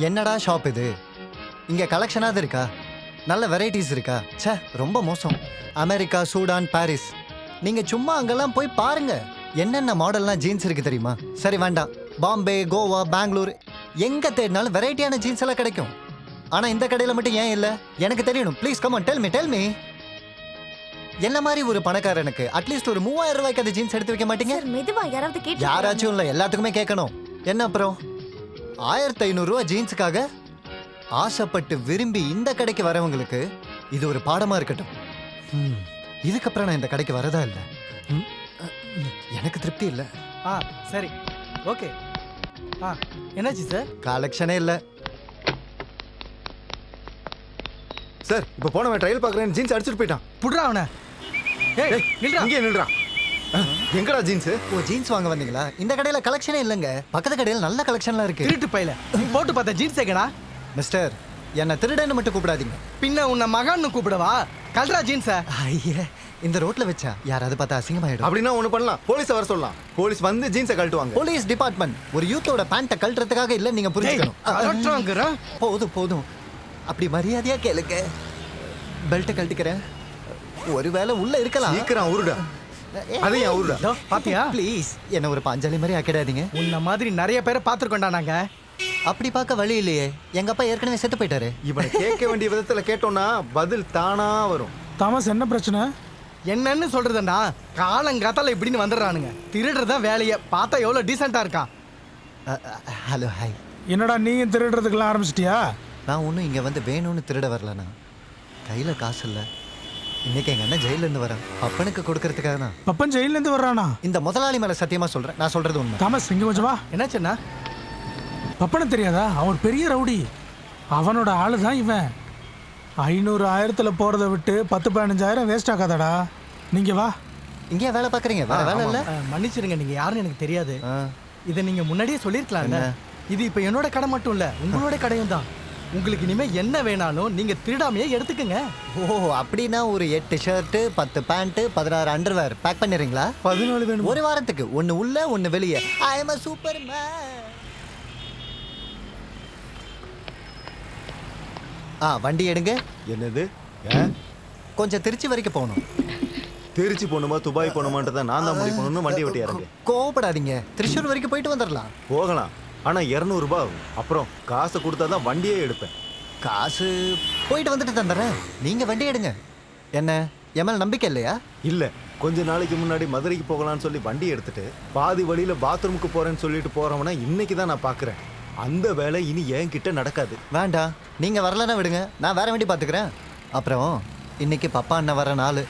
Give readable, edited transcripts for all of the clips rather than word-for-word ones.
என்னடா ஷாப் இது? இங்க கலெக்ஷனாவது இருக்கா? நல்ல வெரைட்டிஸ் இருக்கா? ச்சே, ரொம்ப மோசம். அமெரிக்கா, சூடான், பாரிஸ், நீங்க சும்மா அங்கெல்லாம் போய் பாருங்க. என்னென்ன மாடல்லாம் ஜீன்ஸ் இருக்கு தெரியுமா? சரி வேண்டாம், பாம்பே, கோவா, பெங்களூர், எங்க தேடினாலும் வெரைட்டியான ஜீன்ஸ் எல்லாம் கிடைக்கும். ஆனா இந்த கடையில மட்டும் ஏன் இல்ல? எனக்கு தெரியணும். Please come on, tell me. என்ன மாதிரி ஒரு பணக்காரனுக்கு அட்லீஸ்ட் ஒரு 3000 ரூபாய்க்கு அந்த ஜீன்ஸ் எடுத்து வைக்க மாட்டீங்க? சார் மெதுவா யாராவது கேட்டு யாராச்சும் இல்ல, எல்லாத்துக்குமே கேட்கணும். என்ன அப்புறம் 1500 ரூபாய் ஜீன்ஸுக்காக ஆசைப்பட்டு விரும்பி இந்த கடைக்கு வரவங்களுக்கு இது ஒரு பாடமா இருக்கட்டும். இதுக்கப்புறம் நான் இந்த கடைக்கு வரதா இல்ல. எனக்கு திருப்தி இல்ல. சரி, ஓகே. என்னாச்சு சார்? கலெக்ஷனே இல்ல சார். இப்போ போனவன் ட்ரையல் பார்க்குறேன், ஜீன்ஸ் அடிச்சுட்டு போயிட்டான். புடுறா அவனை. ஏய், நில்றா. இங்கே நில்றான். எங்கடா ஜீன்ஸ்? ஓ, ஜீன்ஸ் வாங்க வந்தீங்களா? இந்த கடையில கலெக்ஷனே இல்லங்க. பக்கத்து கடையில நல்ல கலெக்ஷன்லாம் இருக்கு. திருட்டு பையில நீ போட்டு பார்த்த ஜீன்ஸ் எங்கடா? மிஸ்டர், என்ன திருடன்னு மட்டும் கூப்பிடாதீங்க. பின்ன உன்னை மகான்னு கூப்பிடவா? கல்றா ஜீன்ஸ. ஐயே, இந்த ரோட்ல வச்சா யாராவது பார்த்தா அசிங்கமாயிடும். அப்படின்னா ஒண்ணு பண்ணலாம், போலீஸ் வர சொல்லலாம். போலீஸ் வந்து ஜீன்ஸை கழட்டுவாங்க. போலீஸ் டிபார்ட்மெண்ட் ஒரு யூத்தோட பேண்ட்டை கழட்டுறதுக்காக இல்ல, நீங்க புரிஞ்சுக்கணும். போதும், அப்படி மரியாதையா கேளுங்க. பெல்ட்டை கழட்டிக்கிறேன். ஒருவேளை உள்ள இருக்கலாம். சீக்கிரம் உருடா. அதையும் உருடா. பாத்தியா? ப்ளீஸ் என்ன ஒரு பாஞ்சாலி மாதிரி ஆக்கிடாதீங்க. உன்ன மாதிரி நிறைய பேரை பார்த்துருக்கோண்டா நாங்க. அப்படி பார்க்க வழி இல்லையே. எங்க அப்பா ஏற்கனவே செத்து போயிட்டாரு. இவனை கேட்க வேண்டிய விதத்துல கேட்டோம்னா பதில் தானா வரும். தாமஸ், என்ன பிரச்சனை? என்னன்னு சொல்றதுண்டா, காலங்காத்தால இப்படின்னு வந்துடுறானுங்க. திருடுறதான் வேலையை பார்த்தா எவ்வளவு டீசெண்டா இருக்கான். Hello, hi. என்னடா நீயும் திருடுறதுக்கெல்லாம் ஆரம்பிச்சிட்டியா? நான் ஒன்றும் இங்கே வந்து வேணும்னு திருட வரலண்ணா. கையில் காசு இல்லை. இன்னைக்கு எங்கள் அண்ணன் ஜெயிலேருந்து வரேன். அப்பனுக்கு கொடுக்கறதுக்காக தான். பப்பன் ஜெயிலேருந்து வர்றானா? இந்த முதலாளி மேலே சத்தியமாக சொல்கிறேன், நான் சொல்கிறது உண்மை. தாமஸ், இங்கே கொஞ்சம் வா. என்னாச்சுன்னா? பப்பனை தெரியாதா? அவன் பெரிய ரவுடி. அவனோட ஆளு தான் இவன். 500 1000 போகிறத விட்டு 10-15 வேஸ்ட் ஆகாதடா. நீங்கள் வா. இங்கேயே வேலை பார்க்குறீங்க? வேற வேலை இல்லை. மன்னிச்சிருங்க, நீங்க யாருன்னு எனக்கு தெரியாது. இதை நீங்க முன்னாடியே சொல்லியிருக்கலாம்ல. இது இப்போ என்னோட கடை மட்டும் இல்லை, உங்களோட கடையும் தான். உங்களுக்கு இனிமே என்ன வேணாலும் நீங்க திருடாமையே எடுத்துக்கங்க. ஓ, அப்படின்னா ஒரு 8 ஷர்ட்டு, 10 பேண்ட்டு, 16 அண்டர்வேர் பேக் பண்ணிடுறீங்களா? 14 வேணும். ஒரு வாரத்துக்கு ஒன்று உள்ள ஒன்று வெளியே. I am a Superman. வண்டி எடுங்க. என்னது? கொஞ்சம் திருச்சி வரைக்கும் போகணும். திருச்சி போகணுமா துபாய் போகணுமான்றதை நான் தான் முடிவு பண்ணணும். வண்டி ஓட்டி இறங்கு. கோவப்படாதீங்க, திருச்சூர் வரைக்கும் போயிட்டு வந்துடலாம். போகலாம், ஆனா 200 ரூபாய் ஆகும். அப்புறம் காசை கொடுத்தா தான் வண்டியே எடுப்பேன். காசு போயிட்டு வந்துட்டு தந்துடுறேன், நீங்க வண்டி எடுங்க. என்ன என் மேல நம்பிக்கை இல்லையா? இல்ல, கொஞ்ச நாளைக்கு முன்னாடி மதுரைக்கு போகலான்னு சொல்லி வண்டி எடுத்துட்டு பாதி வழியில பாத்ரூமுக்கு போறேன்னு சொல்லிட்டு போறவனா இன்னைக்கு தான் நான் பாக்குறேன். அந்த வேலை இனி என்கிட்ட நடக்காது. வேண்டாம், நீங்க வரலன்னா விடுங்க, நான் வேற வண்டி பாத்துக்கிறேன். அப்புறம் இன்னைக்கு பப்பா அண்ணன் வர நாள்.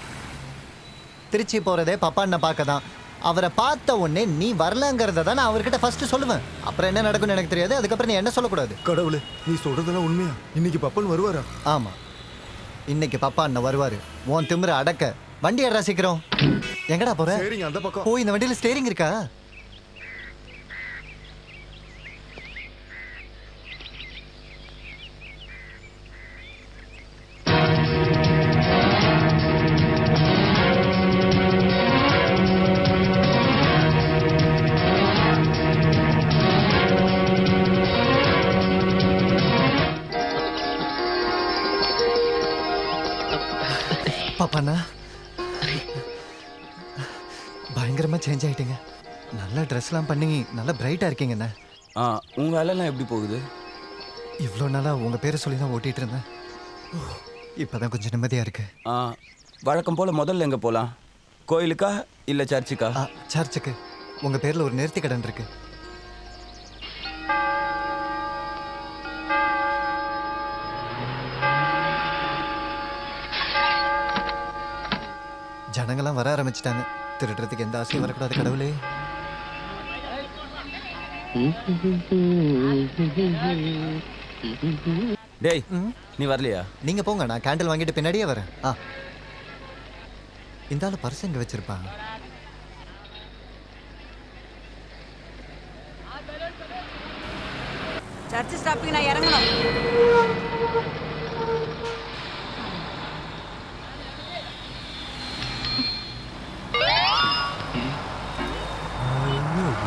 திருச்சி போறதே பப்பா அண்ணன் பார்க்க தான். அவரை பார்த்த உடனே நீ வரலங்கிறத தான் நான் அவர்கிட்ட ஃபர்ஸ்ட் சொல்லுவேன். அப்புறம் என்ன நடக்கும்னு எனக்கு தெரியாது. அதுக்கப்புறம் நீ என்ன சொல்லக்கூடாது. கடவுளே, நீ சொல்றதெல்லாம் உண்மையா? இன்னைக்கு பப்பன் வருவாரா? ஆமா, இன்னைக்கு பப்பா அண்ணன் வருவாரு. உன் திமிர அடக்க வண்டி ஏறா சீக்கிரம். எங்கடா போற? சரிங்க, அந்த பக்கம். இந்த வண்டியில ஸ்டேரிங் இருக்கா? பாப்பாண்ணா, பயங்கரமா சேஞ்ச் ஆயிட்டீங்க. நல்ல ட்ரெஸ்லாம் பண்ணி நல்லா பிரைட்டா இருக்கீங்கண்ணா. உங்க வேலைலாம் எப்படி போகுது? இவ்வளோ நாளா உங்க பேரை சொல்லி தான் ஓட்டிட்டு இருந்தேன். இப்பதான் கொஞ்சம் நிம்மதியா இருக்கு. வழக்கம் போல முதல்ல எங்க போலாம்? கோயிலுக்கா இல்ல சர்ச்சுக்கா? சர்ச்சுக்கு. உங்க பேர்ல ஒரு நேர்த்தி கடன் இருக்கு. ஜனங்கள்லாம் வர ஆரம்பிச்சிட்டாங்க. திருடுறதுக்கு எந்த ஆசையும் வரக்கூடாது கடவுளே. டேய், நீ வரலையா? நீங்க போங்க, நான் கேண்டில் வாங்கிட்டு பின்னாடியே வரேன். இந்த ஆளு பர்ஸ் எங்க வச்சிருப்பாங்க? சர்ச் ஸ்டாப்பிங் நான் இறங்கணும்.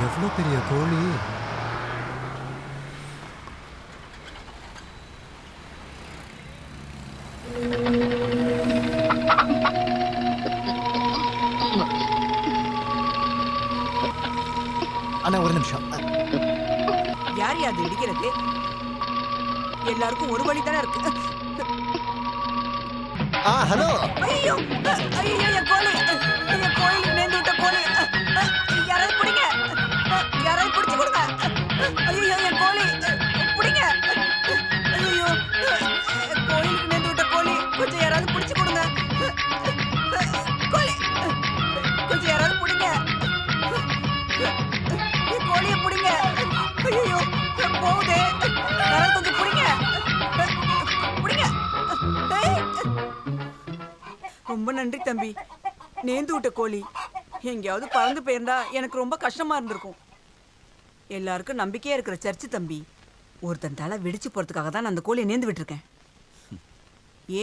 எவ்வளோ பெரிய கோழி! அண்ணா ஒரு நிமிஷம். யார் அது இடிக்கிறது? எல்லாருக்கும் ஒரு வழி தானே இருக்கு. ஹலோ. ஐயோ ஐயோ, என் கோழி, என் கோழிக்கு நேர்ந்து விட்ட கோழி. யாராவது பிடிங்க, யாராவது பிடிச்சு கொடுங்க. ஐயோ, என் கோழி பிடிங்க. ஐயோ, கோழிக்கு நேர்ந்து விட்ட கோழி, கொஞ்சம் யாராவது பிடிச்சு கொடுங்க. கோழி, கொஞ்சம் யாராவது பிடிங்க. என் கோழியை பிடிங்க. ஐயோ, போகுது. யாராவது கொஞ்சம் பிடிங்க, பிடிங்க. ஏய். ரொம்ப நன்றி தம்பி. நேர்ந்து விட்ட கோழி எங்கேயாவது பறந்து போயிருந்தா எனக்கு ரொம்ப கஷ்டமா இருந்திருக்கும். எல்லாருக்கும் நம்பிக்கையா இருக்கிற சர்ச்சு தம்பி, ஒருத்தன் தலை வெடிச்சு போறதுக்காக தான் நான் அந்த கோழியை நேர்ந்து விட்டுருக்கேன்.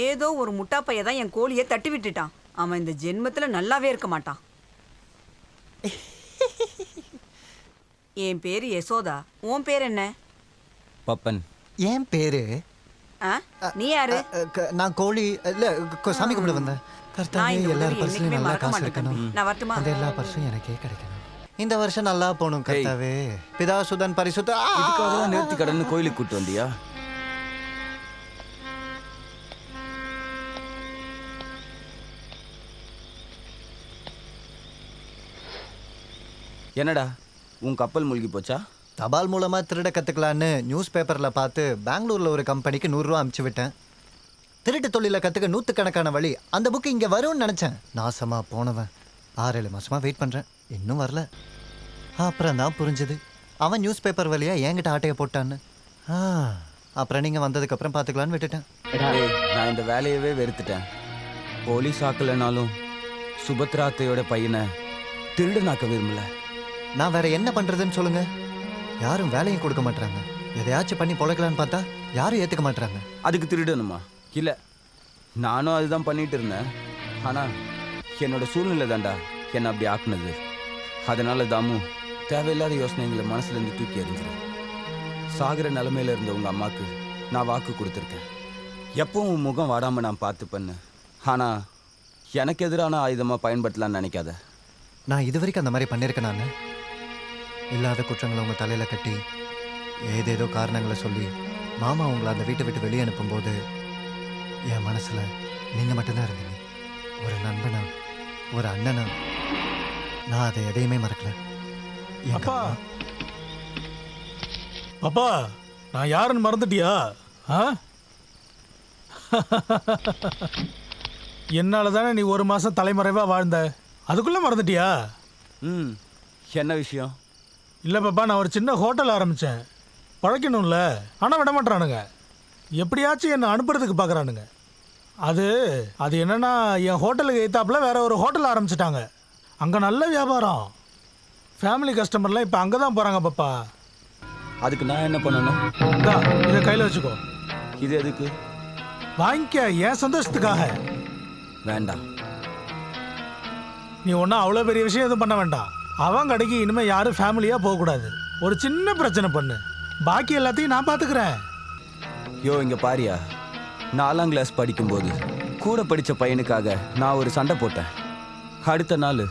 ஏதோ ஒரு முட்டா பைய தான் என் கோழியை தட்டி விட்டுட்டான். அவன் இந்த ஜென்மத்துல நல்லாவே இருக்க மாட்டான். என் பேரு யசோதா. உன் பேர் என்ன? பப்பன். என் பேரு ஆ? நீ யாரு? நான் கோழி இல்ல சாமி கும்பிட வந்தேன். நான் கர்த்தாவே இந்த எல்லார் உதவி பர்ஸ்லயும் என்னைக்குமே நல்லா மறக்க காசு மாட்டேன் இருக்கணும். தம்பி. நான் வரட்டுமா? அந்த எல்லா பர்ஸும் எனக்கே கிடைக்கணும். இந்த வருஷம் நல்லா போகணும் கர்த்தாவே. பிதா சுதன் பரிசுத்த இதுக்காக தான் நேர்த்தி கடன் கோயிலுக்கு கூட்டு வந்தியா? என்னடா உன் கப்பல் மூழ்கி போச்சா? தபால் மூலமா திருட கத்துக்கலான்னு நியூஸ் பேப்பர்ல பார்த்து பெங்களூர்ல ஒரு கம்பெனிக்கு 100 ரூபா அனுப்பிச்சு விட்டேன். திருட்டு தொழில கத்துக்க 100கணக்கான வழி. அந்த புக்கு இங்க வரும்னு நினைச்சேன். நாசமா போனவன் 6-7 மாசமா வெயிட் பண்றேன், இன்னும் வரல. அப்புறம் தான் புரிஞ்சுது அவன் நியூஸ் பேப்பர் வழியா என்கிட்ட ஆட்டையை போட்டான்னு. அப்புறம் நீங்க வந்ததுக்கு அப்புறம் பாத்துக்கலான்னு விட்டுட்டேன். ஏய், நான் இந்த வேலையவே வெறுத்துட்டேன். போலீஸ் ஆக்கலைனாலும் சுபத்ராத்தையோட பையனை திருடனாக்க விரும்பல. நான் வேற என்ன பண்றதுன்னு சொல்லுங்க. யாரும் வேலையும் கொடுக்க மாட்டாங்க. எதையாச்சும் பண்ணி பொழைக்கலான்னு பார்த்தா யாரும் ஏத்துக்க மாட்டாங்க. அதுக்கு திருடணுமா? இல்லை, நானும் அதுதான் பண்ணிட்டு இருந்தேன். ஆனால் என்னோட சூழ்நிலை தாண்டா என்னை அப்படி ஆக்குனது. அதனால தாமு தேவையில்லாத யோசனைகளை மனசுலேருந்து தூக்கி எறிஞ்சிரு. சாகிற நிலமையில இருந்த உங்கள் அம்மாவுக்கு நான் வாக்கு கொடுத்துருக்கேன். எப்பவும் உன் முகம் வாடாமல் நான் பார்த்து பண்ணு. ஆனால் எனக்கு எதிரான ஆயுதமாக பயன்படுத்தலான்னு நினைக்காத. நான் இது வரைக்கும் அந்த மாதிரி பண்ணியிருக்கேன். நான் இல்லாத குற்றங்களை உங்கள் தலையில் கட்டி ஏதேதோ காரணங்களை சொல்லி மாமா உங்களை அந்த வீட்டை விட்டு வெளியே அனுப்பும்போது என் மனசில் நீங்கள் மட்டும்தான் இருந்தீங்க. ஒரு நண்பனா, ஒரு அண்ணனா. நான் அதை எதையுமே மறக்கல. எங்க அப்பா அம்மா. அப்பா நான் யாருன்னு மறந்துட்டியா? ஆ? என்னால தானே நீ 1 மாசம் தலைமறைவா வாழ்ந்த, அதுக்குள்ள மறந்துட்டியா? ம், என்ன விஷயம்? இல்லை பாப்பா, நான் ஒரு சின்ன ஹோட்டல் ஆரம்பித்தேன். பழைக்கணும்ல, ஆனால் விட மாட்டானுங்க. எப்படியாச்சும் என்னை அனுப்புறதுக்கு பார்க்குறானுங்க. அது என்னன்னா, என் ஹோட்டலுக்கு எய்த்தாப்புல வேற ஒரு ஹோட்டல் ஆரம்பிச்சிட்டாங்க. அங்கே நல்ல வியாபாரம். ஃபேமிலி கஸ்டமர்லாம் இப்போ அங்கே தான் போகிறாங்க பாப்பா. அதுக்கு நான் என்ன பண்ணணும்? இந்தா, இதை கையில் வச்சுக்கோ. இது எதுக்கு? வாங்கிக்க, என் சந்தோஷத்துக்காக. வேண்டாம். நீ ஒன்றும் அவ்வளோ பெரிய விஷயம் எதுவும் பண்ண வேண்டாம். அவன் கடைக்கு இனிமேல் யாரும் ஃபேமிலியாக போகக்கூடாது. ஒரு சின்ன பிரச்சனை பண்ணு, பாக்கி எல்லாத்தையும் நான் பார்த்துக்கிறேன். யோ, இங்கே பாரியா, 4ஆம் கிளாஸ் படிக்கும்போது கூட படித்த பையனுக்காக நான் ஒரு சண்டை போட்டேன். அடுத்த நாள்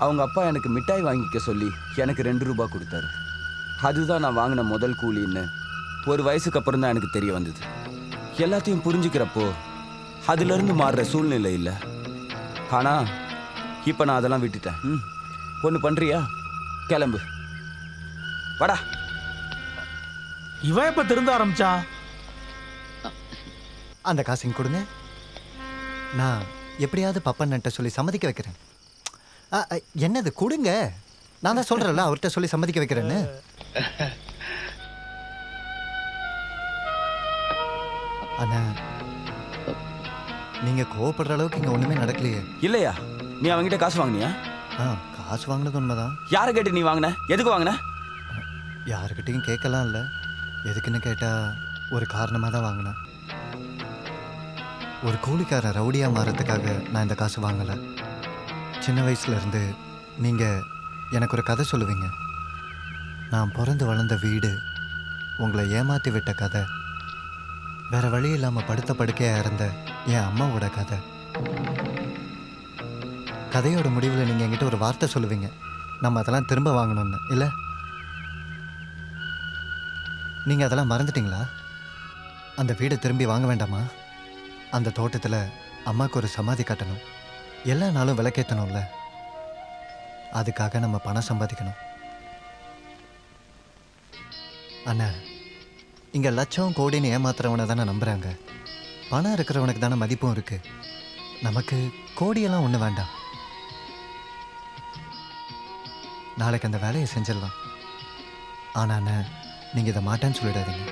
அவங்க அப்பா எனக்கு மிட்டாய் வாங்கிக்க சொல்லி எனக்கு 2 ரூபாய் கொடுத்தாரு. அதுதான் நான் வாங்கின முதல் கூலின்னு ஒரு வயசுக்கு அப்புறம் தான் எனக்கு தெரிய வந்தது. எல்லாத்தையும் புரிஞ்சுக்கிறப்போ அதுலேருந்து மாறுற சூழ்நிலை இல்லை. ஆனால் இப்போ நான் அதெல்லாம் விட்டுட்டேன். ஒன்று பண்ணுறியா? கிளம்பு, வாடா. இவன் எப்போ திருந்த ஆரம்பிச்சான்? அந்த காசையும் கொடுங்க. நான் எப்படியாவது பப்பன்ட்ட சொல்லி சம்மதிக்க வைக்கிறேன். என்னது கொடுங்க. நான் தான் சொல்கிறேன்ல, அவர்கிட்ட சொல்லி சம்மதிக்க வைக்கிறேன்னு. அண்ணா, நீங்கள் கோவப்படுற அளவுக்கு இங்கே ஒன்றுமே நடக்கலையே. இல்லையா? நீ அவங்ககிட்ட காசு வாங்கினியா? காசு வாங்கினது உண்மைதான். யாரை கேட்டு நீ வாங்கின? எதுக்கு வாங்கின? யாருக்கிட்டையும் கேட்கலாம் இல்லை. எதுக்குன்னு கேட்டால் ஒரு காரணமாக தான் வாங்கினேன். ஒரு கூலிக்கார ரவுடியாக மாறத்துக்காக நான் இந்த காசு வாங்கலை. சின்ன வயசுலேருந்து நீங்கள் எனக்கு ஒரு கதை சொல்லுவீங்க. நான் பிறந்து வளர்ந்த வீடு உங்களை ஏமாற்றி விட்ட கதை, வேறு வழி இல்லாமல் படுத்த படுக்கையாக இருந்த என் அம்மாவோட கதை. கதையோட முடிவில் நீங்கள் என்கிட்ட ஒரு வார்த்தை சொல்லுவீங்க, நம்ம அதெல்லாம் திரும்ப வாங்கணும்னு. இல்லை, நீங்க அதெல்லாம் மறந்துட்டீங்களா? அந்த வீடை திரும்பி வாங்க வேண்டாமா? அந்த தோட்டத்தில் அம்மாவுக்கு ஒரு சமாதி கட்டணும், எல்லா நாளும் விளக்கேற்றணும்ல. அதுக்காக நம்ம பணம் சம்பாதிக்கணும். அண்ணா, இங்கே லட்சம் கோடின்னு ஏமாத்துறவனை தானே நம்புகிறாங்க. பணம் இருக்கிறவனுக்கு தானே மதிப்பும் இருக்கு. நமக்கு கோடியெல்லாம் ஒன்றும் வேண்டாம். நாளைக்கு அந்த வேலையை செஞ்சிடலாம். ஆனால் அண்ணா, நீங்கள் இதை மாட்டேன்னு சொல்லிடாதீங்க.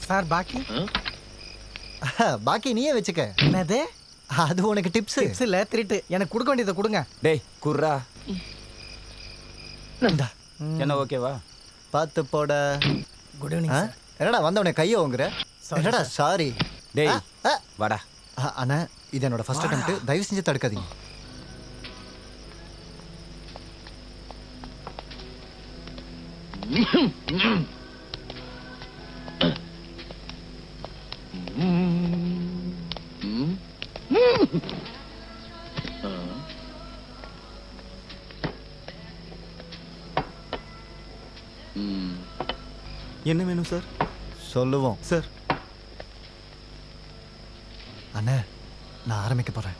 சார் பாக்கி பாக்கி நீயே வச்சுக்க. என்னது? அது உனக்கு டிப்ஸ். டிப்ஸ் இல்ல, திருட்டு. எனக்கு கொடுக்க வேண்டியதை கொடுங்க. டேய் குர்ரா, இந்தா. என்ன ஓகேவா? பார்த்து போட. Good evening sir. என்னடா வந்தவனே கையை ஓங்குற? என்னடா சாரி. டேய் வாடா. அண்ணா, இது என்னோட ஃபர்ஸ்ட் அட்டெம்ப்ட். தயவு செஞ்சு தடுக்காதீங்க. என்ன வேணும் சார்? சொல்லுவோம் சார், அண்ணா, நான் ஆரம்பிக்க போறேன்.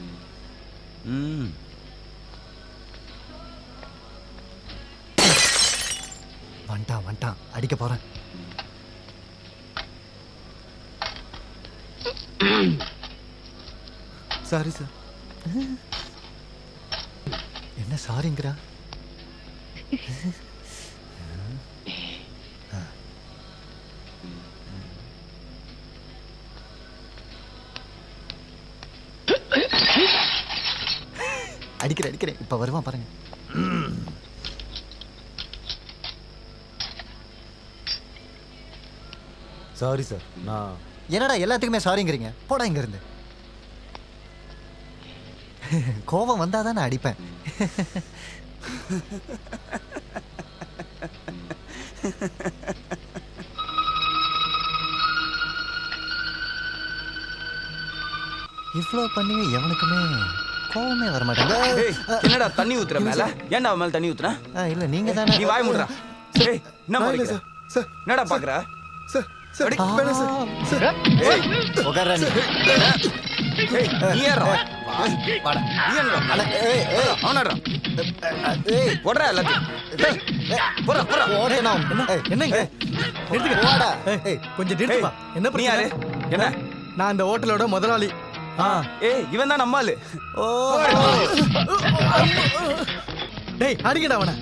ம் வந்துட்டான் அடிக்க போறேன். Sorry sir. என்ன சாரிங்கிறா? அடிக்கிறேன். இப்ப வருவான் பாருங்க. Sorry sir. நான் என்னடா எல்லாத்துக்குமே சாரிங்கிறீங்க? போடா இங்க இருந்து. கோபம் வந்தாதான் நான் அடிப்பேன். இவ்வளோ பண்ணி எவனுக்குமே கோவமே வர மாட்டேங்குது. டேய், என்னடா தண்ணி ஊத்துற மேல? ஏன்டா அவன் மேல தண்ணி ஊத்துற? இல்ல நீங்க தானே. நீ வாய் மூடுறா. டேய், என்ன மாதிரி சார். சார், என்னடா பாக்குற? சார், சார், அடி. வேணாம் சார். சார், ஏய், உட்கார்றா நீ. ஏய், நீ ஏறா. வாடா. நீ ஏறா. அட, ஏய், ஏய், அவனடா. ஏய், போடுறா எல்லாத்தையும். ஏய், போடுறா. ஓடேனா? ஏய், என்னங்க? நிறுத்துங்க. வாடா. ஏய், கொஞ்சம் நிறுத்துப்பா. என்ன நீ யாரு? பிரச்சனை? என்ன? நான் அந்த ஹோட்டலோட முதலாளி. ஏய், இவன் தான் நம்மாளு. ஓ, டேய், அடிக்கடா அவனை.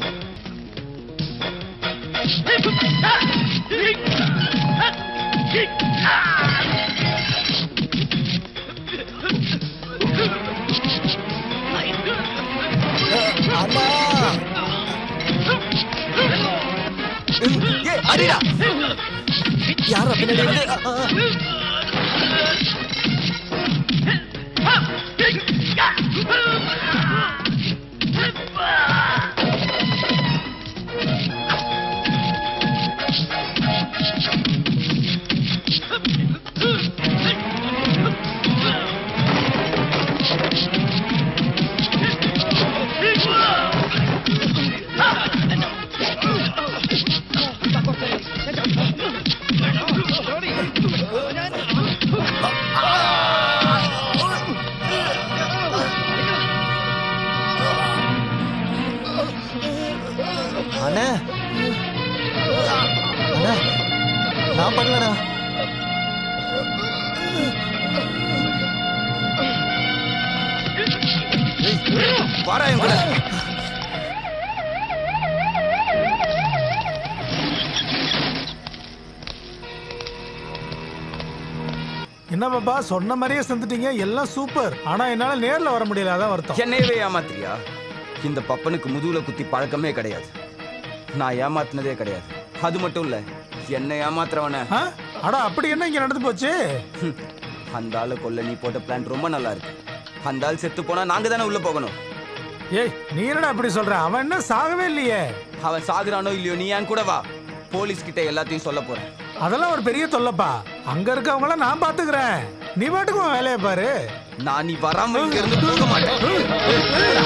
அண்ணா. ஏய், அடிடா. யாரா பின்னாடி வந்து? அண்ணா, அண்ணா, நான் பண்ணலண்ணா. வாடா என் கூட. என்ன பாப்பா, சொன்ன மாதிரியே செஞ்சுட்டீங்க, எல்லாம் சூப்பர். ஆனா என்னால நேர்ல வர முடியல, அதான் வருத்தம். என்னையவே ஏமாத்துறியா? இந்த பப்பனுக்கு முதுகுல குத்தி பழக்கமே கிடையாது. நான் ஏமாத்தினதே கிடையாது. அது மட்டும் இல்ல, என்ன ஏமாத்துறவன. ஆ? அட, அப்படி என்ன இங்க நடந்து போச்சு? அந்த ஆளை கொல்ல நீ போட்ட பிளான் ரொம்ப நல்லா இருக்கு. அந்த ஆள் செத்து போனா நாங்க தானே உள்ள போகணும். ஏய், நீ என்னடா அப்படி சொல்ற? அவன் என்ன சாகவே இல்லையே. அவன் சாகுறானோ இல்லையோ, நீ என் கூட வா. போலீஸ் கிட்ட எல்லாத்தையும் சொல்ல போறேன். அதெல்லாம் ஒரு பெரிய தொல்லைப்பா. அங்க இருக்கவங்கள நான் பாத்துக்கிறேன். நீ பாட்டுக்கு உன் வேலையை பாரு. நான் நீ வராம இங்க இருந்து போக மாட்டேன்.